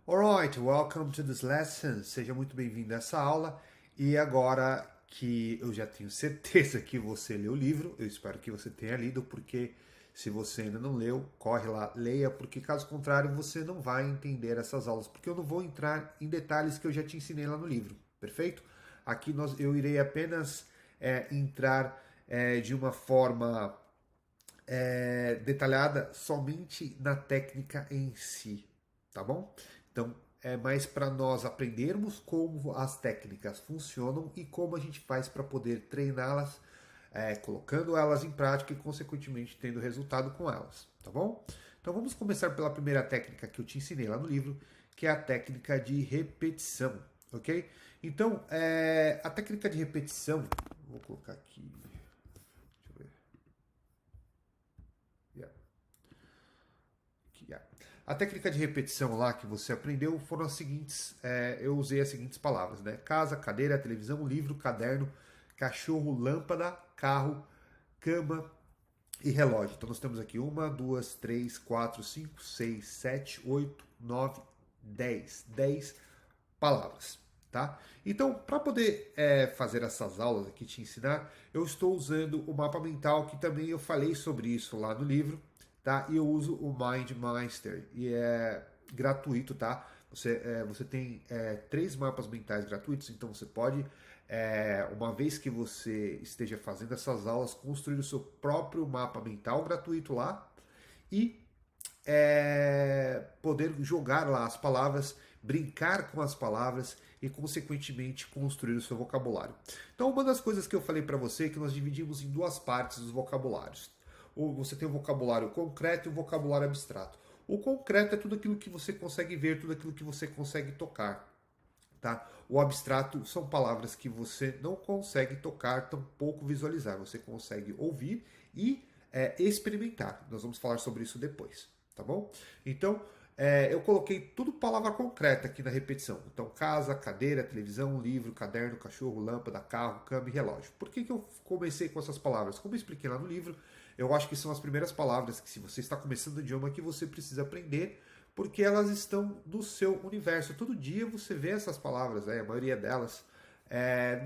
Alright, welcome to this lesson. Seja muito bem-vindo a essa aula. E agora que eu já tenho certeza que você leu o livro, eu espero que você tenha lido, porque se você ainda não leu, corre lá, leia, porque caso contrário você não vai entender essas aulas, porque eu não vou entrar em detalhes que eu já te ensinei lá no livro, perfeito? Aqui eu irei apenas entrar de uma forma detalhada somente na técnica em si, tá bom? Então, é mais para nós aprendermos como as técnicas funcionam e como a gente faz para poder treiná-las, colocando elas em prática e, consequentemente, tendo resultado com elas, tá bom? Então, vamos começar pela primeira técnica que eu te ensinei lá no livro, que é a técnica de repetição, ok? Então, a técnica de repetição, vou colocar aqui, deixa eu ver. Yeah. Yeah. A técnica de repetição lá que você aprendeu foram as seguintes, eu usei as seguintes palavras, né? Casa, cadeira, televisão, livro, caderno, cachorro, lâmpada, carro, cama e relógio. Então nós temos aqui 1, 2, 3, 4, 5, 6, 7, 8, 9, 10 palavras, tá? Então, para poder fazer essas aulas aqui, te ensinar, eu estou usando o mapa mental, que também eu falei sobre isso lá no livro, tá? E eu uso o MindMeister, e é gratuito, tá? Você tem 3 mapas mentais gratuitos, então você pode, uma vez que você esteja fazendo essas aulas, construir o seu próprio mapa mental gratuito lá e poder jogar lá as palavras, brincar com as palavras e, consequentemente, construir o seu vocabulário. Então, uma das coisas que eu falei para você é que nós dividimos em 2 partes os vocabulários. Você tem o vocabulário concreto e o vocabulário abstrato. O concreto é tudo aquilo que você consegue ver, tudo aquilo que você consegue tocar. Tá? O abstrato são palavras que você não consegue tocar, tampouco visualizar. Você consegue ouvir e experimentar. Nós vamos falar sobre isso depois, tá bom? Então, eu coloquei tudo palavra concreta aqui na repetição. Então, casa, cadeira, televisão, livro, caderno, cachorro, lâmpada, carro, cama e relógio. Por que eu comecei com essas palavras? Como eu expliquei lá no livro, eu acho que são as primeiras palavras que, se você está começando o idioma, que você precisa aprender, porque elas estão no seu universo. Todo dia você vê essas palavras, a maioria delas,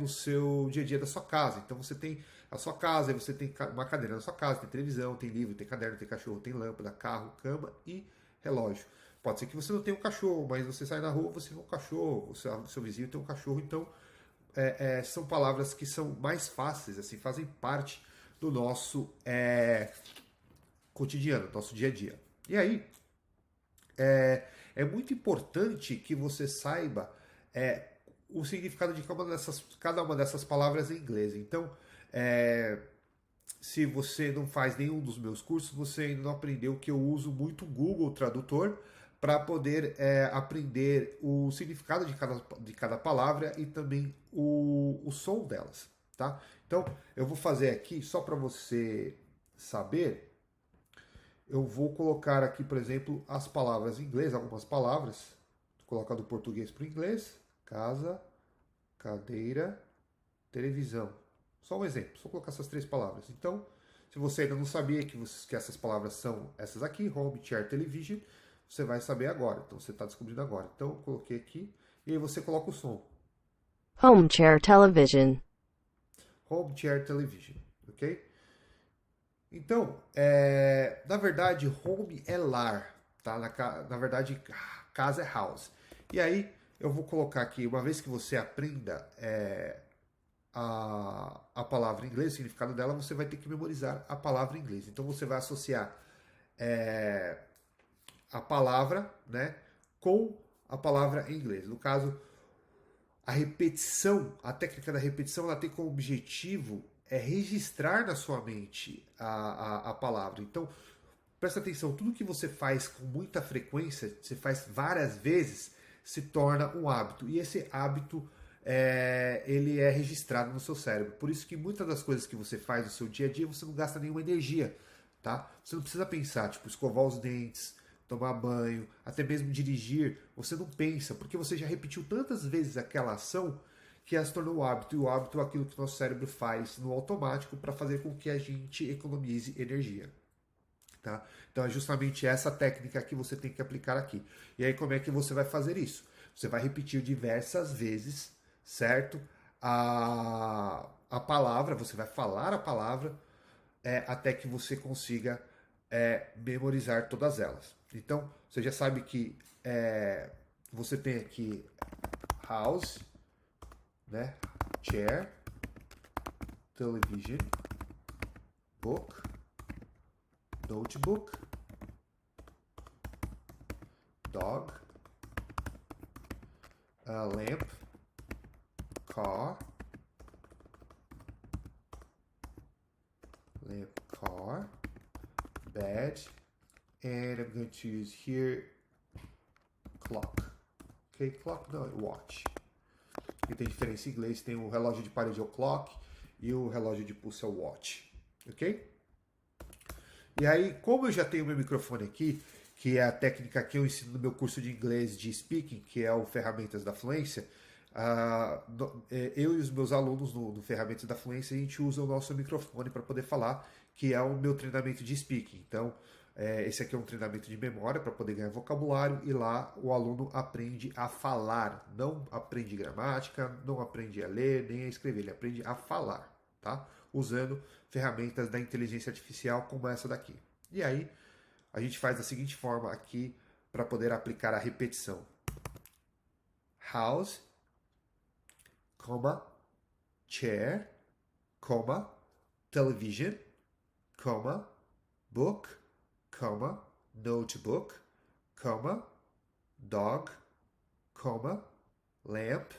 no seu dia a dia da sua casa. Então você tem a sua casa, você tem uma cadeira na sua casa, tem televisão, tem livro, tem caderno, tem cachorro, tem lâmpada, carro, cama e relógio. Pode ser que você não tenha um cachorro, mas você sai na rua, você vê um cachorro, o seu vizinho tem um cachorro, então são palavras que são mais fáceis, assim, fazem parte do nosso cotidiano, do nosso dia a dia. E aí, é muito importante que você saiba o significado de cada uma dessas palavras em inglês. Então, se você não faz nenhum dos meus cursos, você ainda não aprendeu que eu uso muito o Google Tradutor para poder aprender o significado de cada palavra e também o som delas, tá? Então, eu vou fazer aqui, só para você saber, eu vou colocar aqui, por exemplo, as palavras em inglês, algumas palavras, colocar do português para o inglês, casa, cadeira, televisão. Só um exemplo, só colocar essas 3 palavras. Então, se você ainda não sabia que essas palavras são essas aqui, home, chair, television, você vai saber agora. Então, você está descobrindo agora. Então, eu coloquei aqui e aí você coloca o som. Home chair television. Home, chair, television. Ok? Então, na verdade, home é lar, tá? Na verdade, casa é house. E aí, eu vou colocar aqui, uma vez que você aprenda a palavra em inglês, o significado dela, você vai ter que memorizar a palavra em inglês. Então, você vai associar é, a palavra, né, com a palavra em inglês. No caso, a repetição, a técnica da repetição, ela tem como objetivo registrar na sua mente a palavra. Então, presta atenção, tudo que você faz com muita frequência, você faz várias vezes, se torna um hábito. E esse hábito, ele é registrado no seu cérebro. Por isso que muitas das coisas que você faz no seu dia a dia, você não gasta nenhuma energia, tá? Você não precisa pensar, tipo, escovar os dentes, tomar banho, até mesmo dirigir. Você não pensa, porque você já repetiu tantas vezes aquela ação que ela se tornou um hábito. E o hábito é aquilo que o nosso cérebro faz no automático para fazer com que a gente economize energia. Tá? Então é justamente essa técnica que você tem que aplicar aqui. E aí como é que você vai fazer isso? Você vai repetir diversas vezes, certo? A palavra, você vai falar a palavra até que você consiga memorizar todas elas. Então você já sabe que você tem aqui house, né? Chair, television, book, notebook, dog, lamp, car, bed, and I'm going to use here clock. Ok, clock não, watch. E tem diferença em inglês, tem o relógio de parede é o clock e o relógio de pulso é o watch. Ok? E aí, como eu já tenho meu microfone aqui, que é a técnica que eu ensino no meu curso de inglês de speaking, que é o Ferramentas da Fluência, eu e os meus alunos no Ferramentas da Fluência, a gente usa o nosso microfone para poder falar, que é o meu treinamento de speaking. Então, esse aqui é um treinamento de memória para poder ganhar vocabulário e lá o aluno aprende a falar, não aprende gramática, não aprende a ler, nem a escrever, ele aprende a falar, tá? Usando ferramentas da inteligência artificial como essa daqui. E aí, a gente faz da seguinte forma aqui para poder aplicar a repetição. House, comma, chair, comma, television, comma, book, comma, notebook, comma, dog, comma, lamp,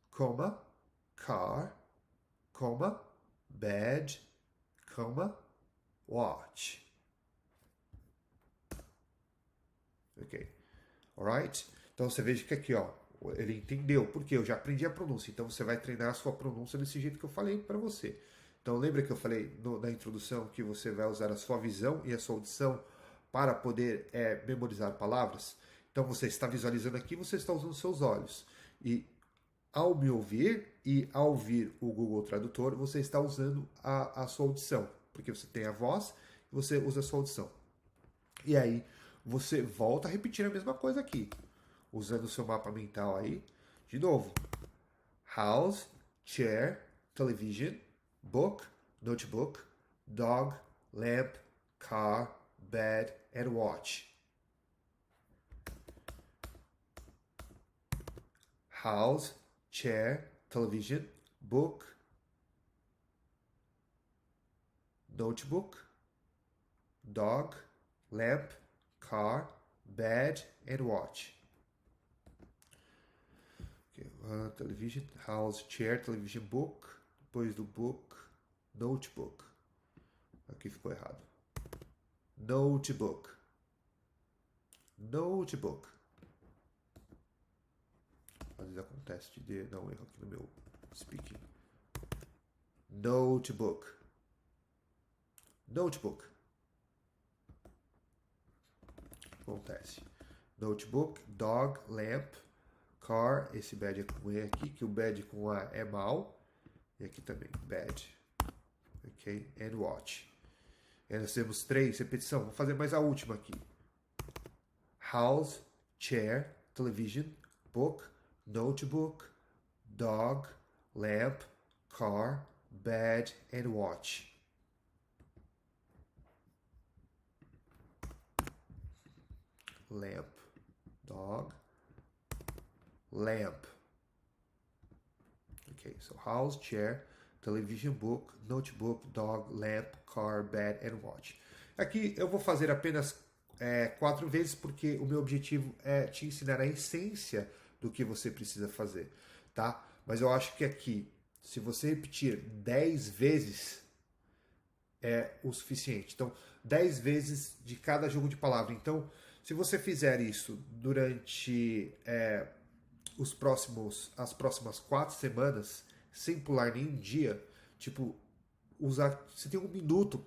comma, car, comma, bed, comma, watch. Ok, alright? Então você veja que aqui, ó, ele entendeu, porque eu já aprendi a pronúncia, então você vai treinar a sua pronúncia desse jeito que eu falei para você. Então lembra que eu falei na introdução que você vai usar a sua visão e a sua audição para poder memorizar palavras? Então você está visualizando aqui, você está usando seus olhos. E ao me ouvir e ao ouvir o Google Tradutor, você está usando a sua audição, porque você tem a voz e você usa a sua audição. E aí você volta a repetir a mesma coisa aqui, usando o seu mapa mental aí. De novo, house, chair, television, book, notebook, dog, lamp, car, bed, and watch. House, chair, television, book, notebook, dog, lamp, car, bed, and watch. Okay. Television, house, chair, television, book, depois do book, notebook. Aqui ficou errado. Notebook. Notebook. Às vezes acontece de dar um erro aqui no meu speaking. Notebook. Notebook. Acontece. Notebook, dog, lamp, car. Esse bad é com E aqui, que o bad com A é mal. E aqui também, bad. Ok? And watch. E nós temos 3 repetição. Vou fazer mais a última aqui. House, chair, television, book, notebook, dog, lamp, car, bed, and watch. Lamp, dog, lamp. Okay, so house, chair, television, book, notebook, dog, lamp, car, bed, and watch. Aqui eu vou fazer apenas 4 vezes porque o meu objetivo é te ensinar a essência do que você precisa fazer, tá? Mas eu acho que aqui, se você repetir 10 vezes, é o suficiente. Então, 10 vezes de cada jogo de palavra. Então, se você fizer isso durante as próximas 4 semanas, sem pular nenhum dia, tipo, você tem 1 minuto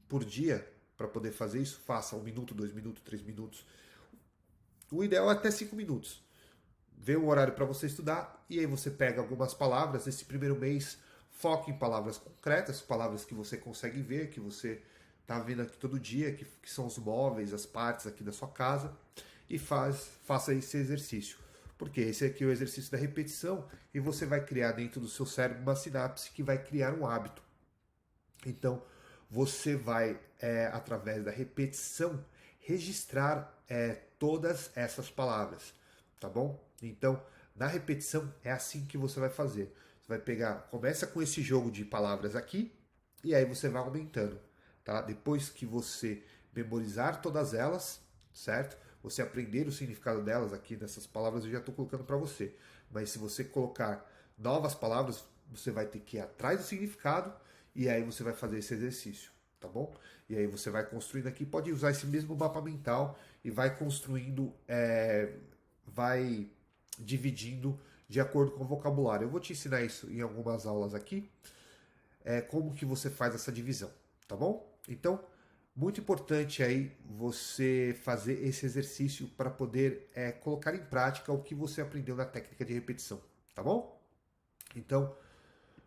por dia para poder fazer isso, faça 1 minuto, 2 minutos, 3 minutos. O ideal é até 5 minutos. Vê um horário para você estudar e aí você pega algumas palavras. Esse primeiro mês, foque em palavras concretas, palavras que você consegue ver, que você tá vendo aqui todo dia, que são os móveis, as partes aqui da sua casa, e faça esse exercício. Porque esse aqui é o exercício da repetição e você vai criar dentro do seu cérebro uma sinapse que vai criar um hábito. Então, você vai, através da repetição, registrar todas essas palavras, tá bom? Então, na repetição, é assim que você vai fazer. Você vai pegar, começa com esse jogo de palavras aqui, e aí você vai aumentando, tá? Depois que você memorizar todas elas, certo? Você aprender o significado delas aqui nessas palavras, eu já estou colocando para você. Mas se você colocar novas palavras, você vai ter que ir atrás do significado e aí você vai fazer esse exercício, tá bom? E aí você vai construindo aqui, pode usar esse mesmo mapa mental e vai construindo, vai dividindo de acordo com o vocabulário. Eu vou te ensinar isso em algumas aulas aqui, como que você faz essa divisão, tá bom? Então, muito importante aí você fazer esse exercício para poder colocar em prática o que você aprendeu na técnica de repetição, tá bom? Então,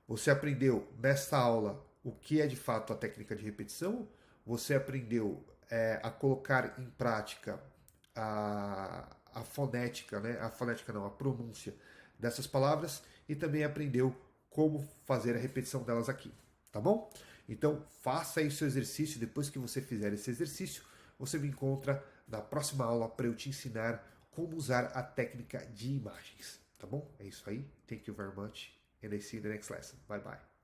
você aprendeu nesta aula o que é de fato a técnica de repetição, você aprendeu a colocar em prática a fonética, né? A fonética não, a pronúncia dessas palavras e também aprendeu como fazer a repetição delas aqui, tá bom? Então, faça aí o seu exercício. Depois que você fizer esse exercício, você me encontra na próxima aula para eu te ensinar como usar a técnica de imagens, tá bom? É isso aí. Thank you very much and I see you in the next lesson. Bye bye.